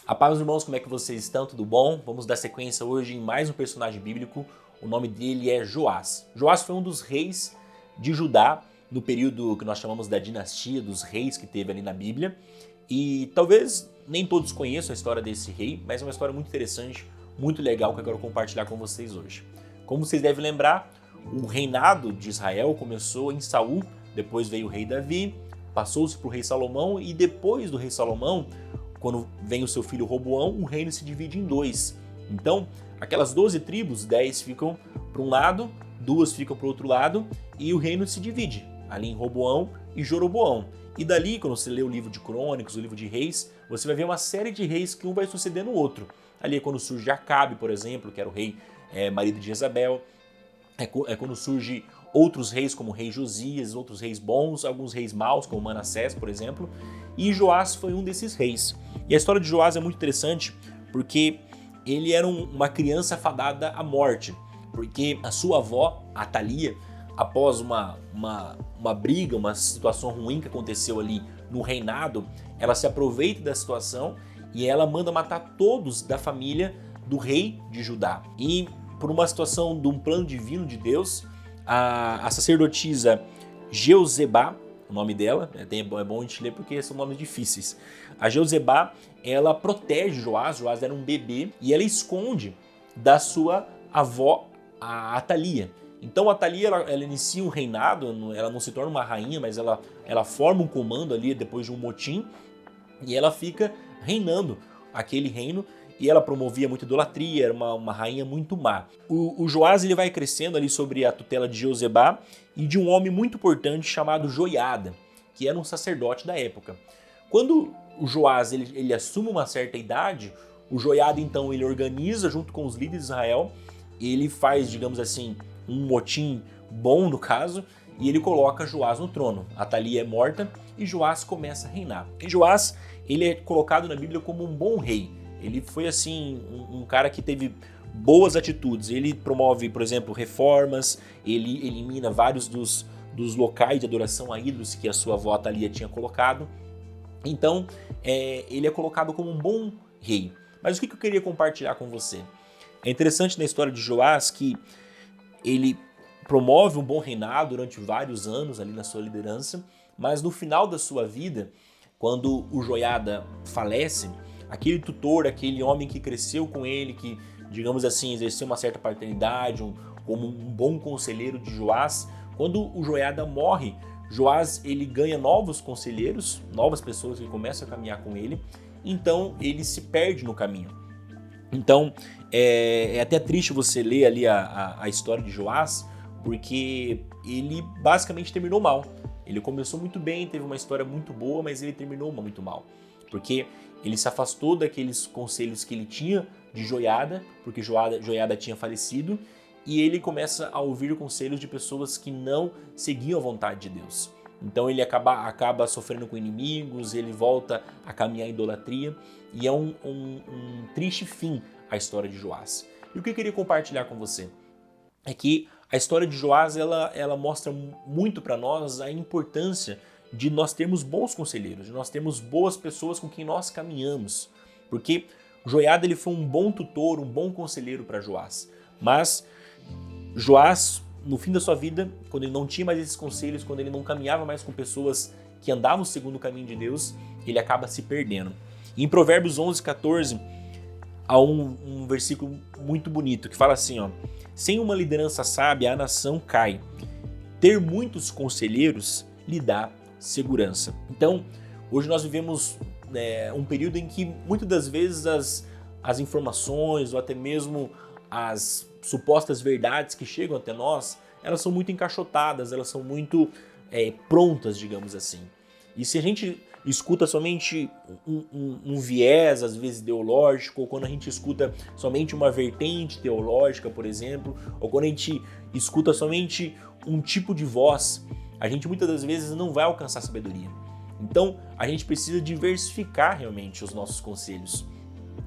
A paz, meus irmãos, como é que vocês estão? Tudo bom? Vamos dar sequência hoje em mais um personagem bíblico. O nome dele é Joás. Joás foi um dos reis de Judá no período que nós chamamos da dinastia dos reis que teve ali na Bíblia. E talvez nem todos conheçam a história desse rei, mas é uma história muito interessante, muito legal que eu quero compartilhar com vocês hoje. Como vocês devem lembrar, o reinado de Israel começou em Saul, depois veio o rei Davi, passou-se para o rei Salomão e depois do rei Salomão, quando vem o seu filho Roboão, o reino se divide em dois. Então, aquelas 12 tribos, 10 ficam para um lado, 2 ficam para o outro lado e o reino se divide ali em Roboão e Jeroboão. E dali, quando você lê o livro de Crônicas, o livro de Reis, você vai ver uma série de reis que um vai sucedendo o outro. Ali é quando surge Acabe, por exemplo, que era o rei marido de Jezabel. É quando surge outros reis como o rei Josias, outros reis bons, alguns reis maus como Manassés, por exemplo. E Joás foi um desses reis. E a história de Joás é muito interessante porque ele era uma criança fadada à morte. Porque a sua avó, Atalia, após uma briga, uma situação ruim que aconteceu ali no reinado, ela se aproveita da situação e ela manda matar todos da família do rei de Judá. E por uma situação de um plano divino de Deus, a sacerdotisa Jeuzebá, o nome dela, é bom a gente ler porque são nomes difíceis. A Jeuzebá, ela protege Joás era um bebê, e ela esconde da sua avó, a Atalia. Então a Atalia, ela inicia um reinado, ela não se torna uma rainha, mas ela forma um comando ali depois de um motim, e ela fica reinando aquele reino, e ela promovia muita idolatria, era uma rainha muito má. O Joás ele vai crescendo ali sobre a tutela de Jeuzebá e de um homem muito importante chamado Joiada, que era um sacerdote da época. Quando o Joás ele assume uma certa idade, o Joiada então ele organiza junto com os líderes de Israel, ele faz, digamos assim, um motim bom no caso, e ele coloca Joás no trono. Atalia é morta e Joás começa a reinar. E Joás ele é colocado na Bíblia como um bom rei. Ele foi assim um cara que teve boas atitudes. Ele promove, por exemplo, reformas, ele elimina vários dos locais de adoração a ídolos que a sua avó Atalia tinha colocado. Então, ele é colocado como um bom rei. Mas o que eu queria compartilhar com você? É interessante na história de Joás que ele promove um bom reinado durante vários anos ali na sua liderança, mas no final da sua vida, quando o Joiada falece, aquele tutor, aquele homem que cresceu com ele, que, digamos assim, exerceu uma certa paternidade, como um bom conselheiro de Joás, quando o Joiada morre, Joás ele ganha novos conselheiros, novas pessoas que começam a caminhar com ele, então ele se perde no caminho. Então é até triste você ler ali a história de Joás, porque ele basicamente terminou mal. Ele começou muito bem, teve uma história muito boa, mas ele terminou muito mal. Porque ele se afastou daqueles conselhos que ele tinha de Joiada, porque Joiada tinha falecido, e ele começa a ouvir conselhos de pessoas que não seguiam a vontade de Deus. Então ele acaba sofrendo com inimigos, ele volta a caminhar em idolatria, e é um triste fim a história de Joás. E o que eu queria compartilhar com você é que a história de Joás ela mostra muito para nós a importância de nós termos bons conselheiros, de nós termos boas pessoas com quem nós caminhamos. Porque Joiada ele foi um bom tutor, um bom conselheiro para Joás. Mas Joás, no fim da sua vida, quando ele não tinha mais esses conselhos, quando ele não caminhava mais com pessoas que andavam segundo o caminho de Deus, ele acaba se perdendo. E em Provérbios 11:14, há um versículo muito bonito que fala assim, ó: sem uma liderança sábia, a nação cai. Ter muitos conselheiros lhe dá segurança. Então, hoje nós vivemos um período em que muitas das vezes as informações ou até mesmo as supostas verdades que chegam até nós, elas são muito encaixotadas, elas são muito prontas, digamos assim. E se a gente escuta somente um viés, às vezes ideológico, ou quando a gente escuta somente uma vertente teológica, por exemplo, ou quando a gente escuta somente um tipo de voz, a gente muitas das vezes não vai alcançar sabedoria. Então, a gente precisa diversificar realmente os nossos conselhos.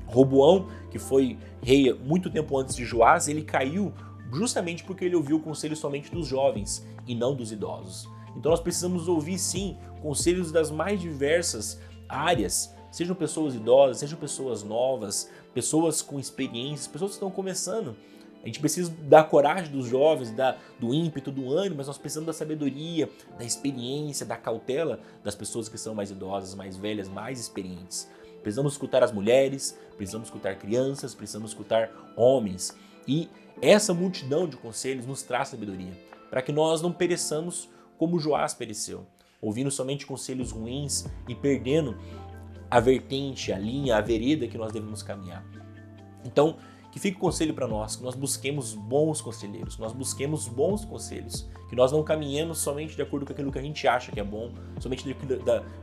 Roboão, que foi rei muito tempo antes de Joás, ele caiu justamente porque ele ouviu o conselho somente dos jovens e não dos idosos. Então nós precisamos ouvir sim conselhos das mais diversas áreas sejam pessoas idosas, sejam pessoas novas, pessoas com experiências, pessoas que estão começando. A gente precisa da coragem dos jovens, do ímpeto, do ânimo, mas nós precisamos da sabedoria, da experiência, da cautela das pessoas que são mais idosas, mais velhas, mais experientes. Precisamos escutar as mulheres, precisamos escutar crianças, precisamos escutar homens. E essa multidão de conselhos nos traz sabedoria, para que nós não pereçamos como Joás pereceu, ouvindo somente conselhos ruins e perdendo a vertente, a linha, a vereda que nós devemos caminhar. Então, que fique o conselho para nós, que nós busquemos bons conselheiros, que nós busquemos bons conselhos, que nós não caminhemos somente de acordo com aquilo que a gente acha que é bom, somente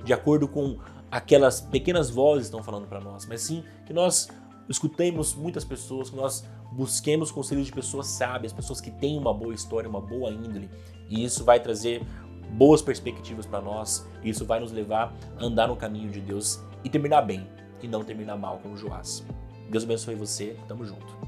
de acordo com aquelas pequenas vozes que estão falando para nós, mas sim que nós escutemos muitas pessoas, que nós busquemos conselhos de pessoas sábias, pessoas que têm uma boa história, uma boa índole, e isso vai trazer boas perspectivas para nós, e isso vai nos levar a andar no caminho de Deus e terminar bem, e não terminar mal como Joás. Deus abençoe você, tamo junto.